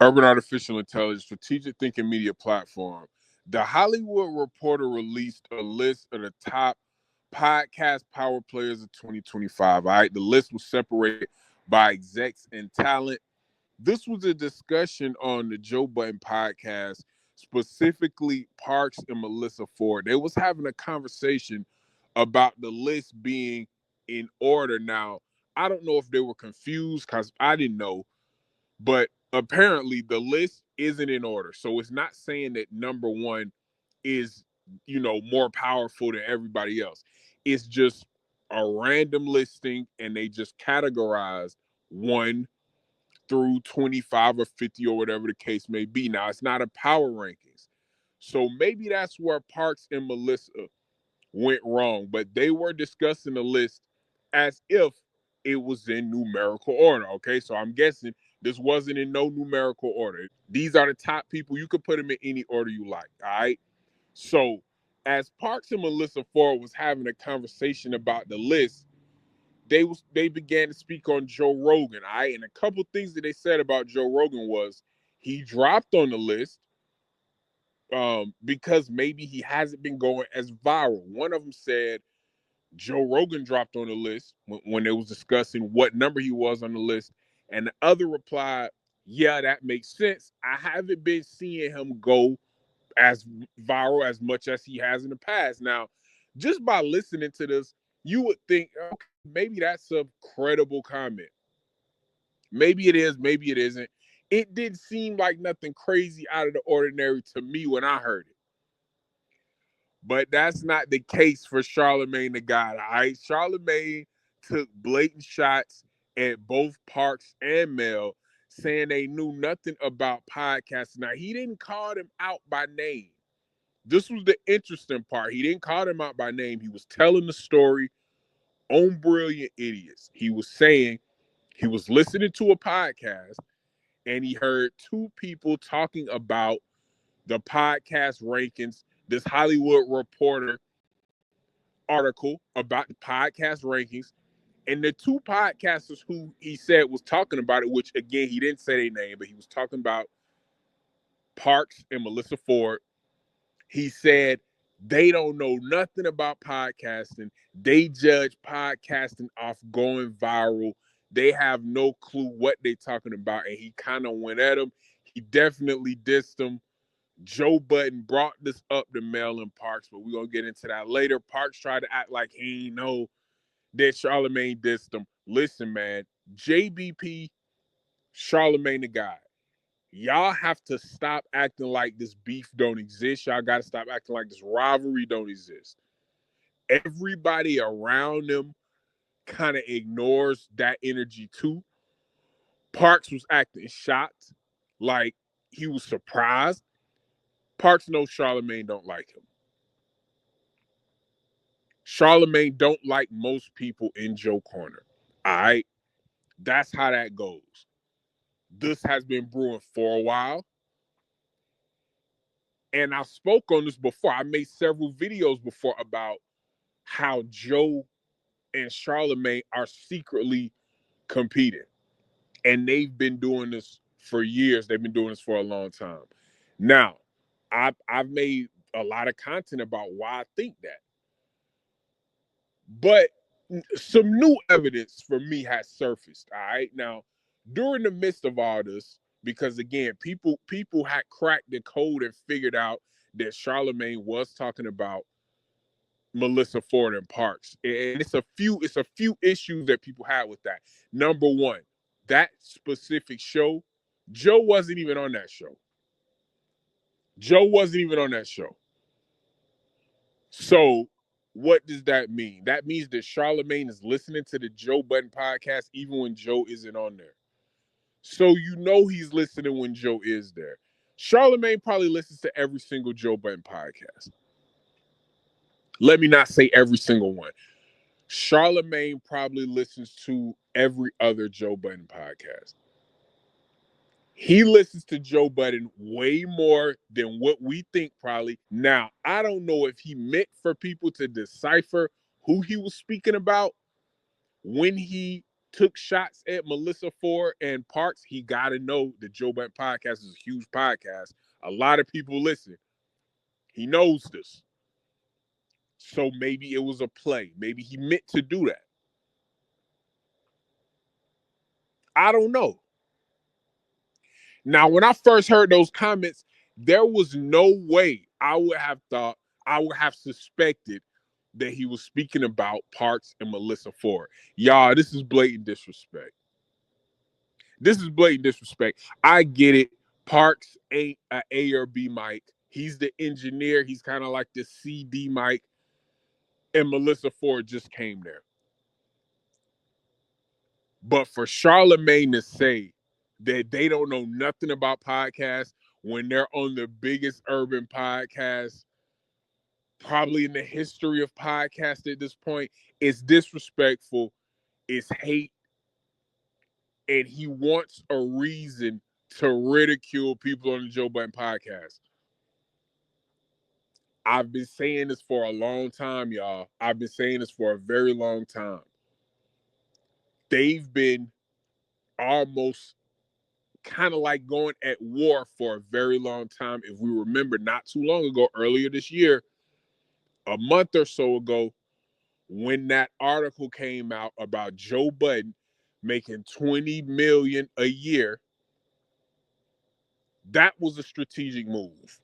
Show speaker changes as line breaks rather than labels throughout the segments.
Urban Artificial Intelligence Strategic Thinking Media Platform. The Hollywood Reporter released a list of the top podcast power players of 2025. All right, the list was separated by execs and talent. This was a discussion on the Joe Budden podcast, specifically Parks and Melissa Ford. They was having a conversation about the list being in order. Now, I don't know if they were confused because I didn't know, but apparently the list isn't in order. So it's not saying that number one is, more powerful than everybody else. It's just a random listing and they just categorize one through 25 or 50 or whatever the case may be. Now, it's not a power rankings. So maybe that's where Parks and Melissa went wrong, but they were discussing the list as if it was in numerical order. Okay, so I'm guessing this wasn't in no numerical order. These are the top people. You could put them in any order you like. All right. So as Parks and Melissa Ford was having a conversation about the list, they began to speak on Joe Rogan. All right, and a couple things that they said about Joe Rogan was he dropped on the list because maybe he hasn't been going as viral. One of them said Joe Rogan dropped on the list when they was discussing what number he was on the list, and the other replied, "Yeah, that makes sense. I haven't been seeing him go as viral as much as he has in the past." Now, just by listening to this, you would think, okay, maybe that's a credible comment. Maybe it is, maybe it isn't. It didn't seem like nothing crazy out of the ordinary to me when I heard it. But that's not the case for Charlamagne the God. All right, Charlamagne took blatant shots at both Parks and Mel, saying they knew nothing about podcasting. Now he didn't call them out by name. This was the interesting part. He didn't call them out by name. He was telling the story on Brilliant Idiots. He was saying he was listening to a podcast and he heard two people talking about the podcast rankings. This Hollywood Reporter article about the podcast rankings, and the two podcasters who he said was talking about it, which again he didn't say their name, but he was talking about Parks and Melissa Ford. He said they don't know nothing about podcasting. They judge podcasting off going viral. They have no clue what they're talking about, and he kind of went at them. He definitely dissed them. Joe Budden brought this up to Mel and Parks, but we're going to get into that later. Parks tried to act like he ain't know that Charlamagne dissed him. Listen, man, JBP, Charlamagne the guy. Y'all have to stop acting like this beef don't exist. Y'all got to stop acting like this rivalry don't exist. Everybody around them kind of ignores that energy too. Parks was acting shocked, like he was surprised. Parks knows Charlamagne don't like him. Charlamagne don't like most people in Joe Corner. All right, that's how that goes. This has been brewing for a while, and I spoke on this before. I made several videos before about how Joe and Charlamagne are secretly competing, and they've been doing this for years. They've been doing this for a long time. Now, I've made a lot of content about why I think that, but some new evidence for me has surfaced. All right, now during the midst of all this, because again, people had cracked the code and figured out that Charlamagne was talking about Melissa Ford and Parks, and it's a few issues that people had with that. Number one, that specific show, Joe wasn't even on that show. Joe wasn't even on that show. So what does that mean? That means that Charlamagne is listening to the Joe Budden podcast even when Joe isn't on there. So you know he's listening when Joe is there. Charlamagne probably listens to every single Joe Budden podcast. Let me not say every single one. Charlamagne probably listens to every other Joe Budden podcast. He listens to Joe Budden way more than what we think probably. Now, I don't know if he meant for people to decipher who he was speaking about when he took shots at Melissa Ford and Parks, he got to know the Joe Budden podcast is a huge podcast. A lot of people listen. He knows this. So maybe it was a play. Maybe he meant to do that. I don't know. Now, when I first heard those comments, there was no way I would have thought, I would have suspected that he was speaking about Parks and Melissa Ford. Y'all, this is blatant disrespect. This is blatant disrespect. I get it. Parks ain't an A or B mic. He's the engineer. He's kind of like the CD mic. And Melissa Ford just came there. But for Charlamagne to say that they don't know nothing about podcasts when they're on the biggest urban podcast probably in the history of podcasts at this point, is disrespectful, it's hate, and he wants a reason to ridicule people on the Joe Budden podcast. I've been saying this for a long time, y'all. I've been saying this for a very long time. They've been almost kind of like going at war for a very long time. If we remember, not too long ago, earlier this year, a month or so ago, when that article came out about Joe Budden making $20 million a year, that was a strategic move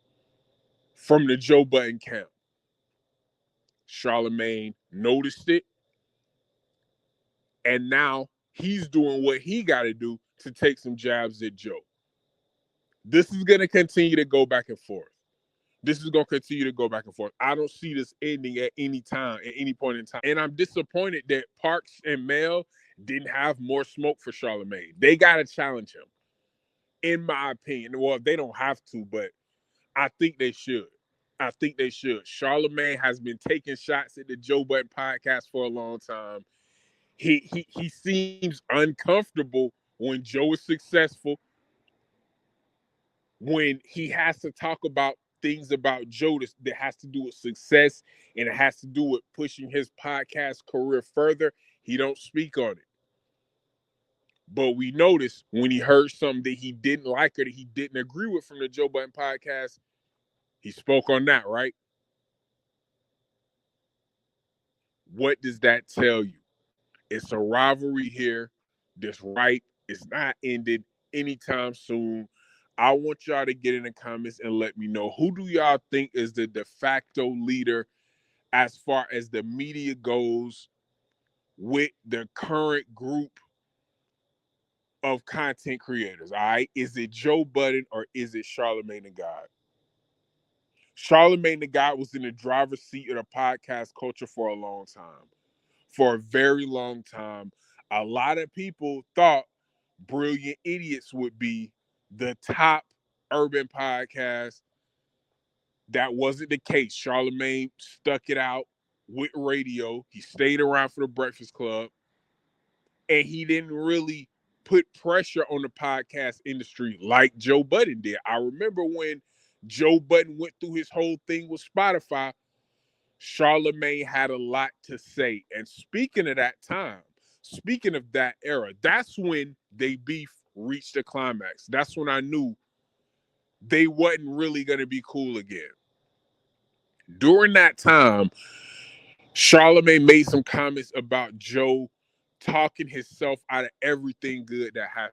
from the Joe Budden camp. Charlamagne noticed it, and now he's doing what he got to do to take some jabs at Joe. This is going to continue to go back and forth. This is going to continue to go back and forth. I don't see this ending at any time, at any point in time. And I'm disappointed that Parks and Mel didn't have more smoke for Charlamagne. They got to challenge him, in my opinion. Well, they don't have to, but I think they should. I think they should. Charlamagne has been taking shots at the Joe Budden podcast for a long time. He seems uncomfortable when Joe is successful, when he has to talk about things about Joe that has to do with success and it has to do with pushing his podcast career further. He don't speak on it. But we noticed when he heard something that he didn't like or that he didn't agree with from the Joe Budden podcast, he spoke on that, right? What does that tell you? It's a rivalry here that's ripe. It's not ended anytime soon. I want y'all to get in the comments and let me know, who do y'all think is the de facto leader as far as the media goes with the current group of content creators, all right? Is it Joe Budden or is it Charlamagne the God? Charlamagne the God was in the driver's seat of the podcast culture for a long time. For a very long time. A lot of people thought Brilliant Idiots would be the top urban podcast. That wasn't the case. Charlamagne stuck it out with radio. He stayed around for the Breakfast Club. And he didn't really put pressure on the podcast industry like Joe Budden did. I remember when Joe Budden went through his whole thing with Spotify, Charlamagne had a lot to say. And speaking of that time, speaking of that era, that's when they beef reached the climax. That's when I knew they wasn't really going to be cool again. During that time, Charlamagne made some comments about Joe talking himself out of everything good that happened.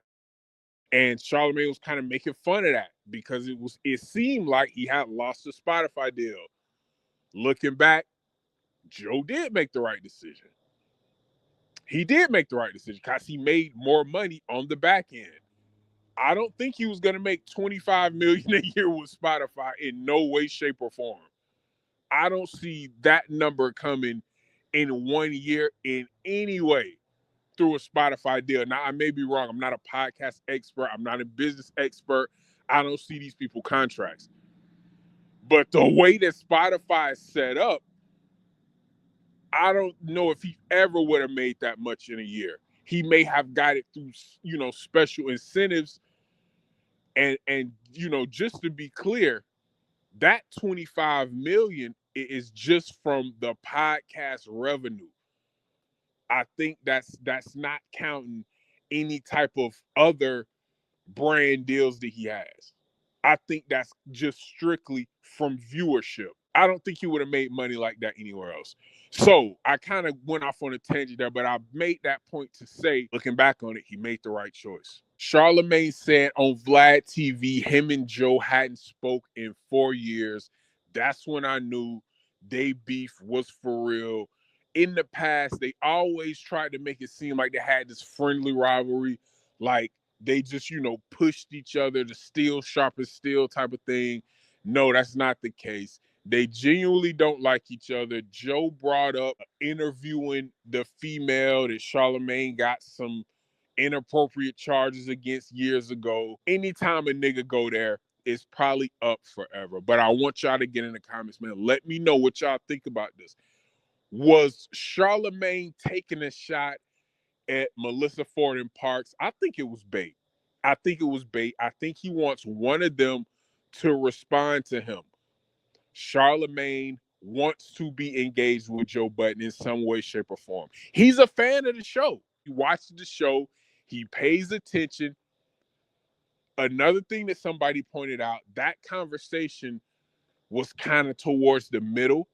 And Charlamagne was kind of making fun of that because it seemed like he had lost the Spotify deal. Looking back, Joe did make the right decision. He did make the right decision because he made more money on the back end. I don't think he was going to make $25 million a year with Spotify in no way, shape, or form. I don't see that number coming in 1 year in any way through a Spotify deal. Now, I may be wrong. I'm not a podcast expert. I'm not a business expert. I don't see these people contracts. But the way that Spotify is set up, I don't know if he ever would have made that much in a year. He may have got it through, special incentives. And just to be clear, that $25 million is just from the podcast revenue. I think that's not counting any type of other brand deals that he has. I think that's just strictly from viewership. I don't think he would have made money like that anywhere else. So I kind of went off on a tangent there, but I made that point to say, looking back on it, he made the right choice. Charlamagne said on Vlad TV, him and Joe hadn't spoke in 4 years. That's when I knew they beef was for real. In the past, they always tried to make it seem like they had this friendly rivalry, like they just, pushed each other to steel sharp as steel type of thing. No, that's not the case. They genuinely don't like each other. Joe brought up interviewing the female that Charlamagne got some inappropriate charges against years ago. Anytime a nigga go there, it's probably up forever. But I want y'all to get in the comments, man. Let me know what y'all think about this. Was Charlamagne taking a shot at Melissa Ford and Parks? I think it was bait. I think he wants one of them to respond to him. Charlamagne wants to be engaged with Joe Budden in some way, shape, or form. He's a fan of the show. He watches the show. He pays attention. Another thing that somebody pointed out, that conversation was kind of towards the middle.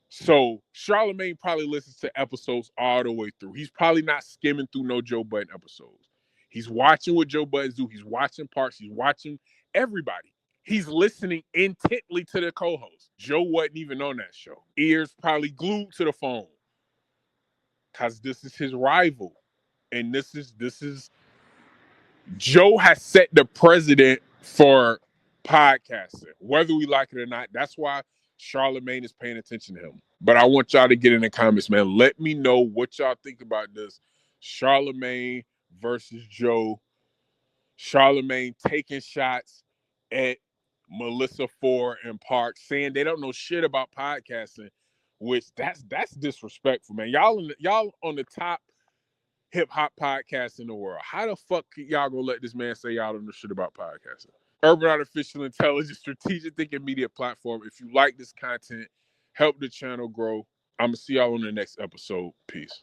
So Charlamagne probably listens to episodes all the way through. He's probably not skimming through no Joe Budden episodes. He's watching what Joe Budden do. He's watching Parks. He's watching everybody. He's listening intently to the co-host. Joe wasn't even on that show. Ears probably glued to the phone. Because this is his rival. And this is Joe has set the precedent for podcasting. Whether we like it or not, that's why Charlamagne is paying attention to him. But I want y'all to get in the comments, man. Let me know what y'all think about this. Charlamagne versus Joe. Charlamagne taking shots at Melissa Ford and Parks, saying they don't know shit about podcasting, which that's disrespectful, man. Y'all on the top hip hop podcast in the world. How the fuck y'all gonna let this man say y'all don't know shit about podcasting? Urban Artificial Intelligence Strategic Thinking Media Platform. If you like this content, help the channel grow. I'm gonna see y'all on the next episode. Peace.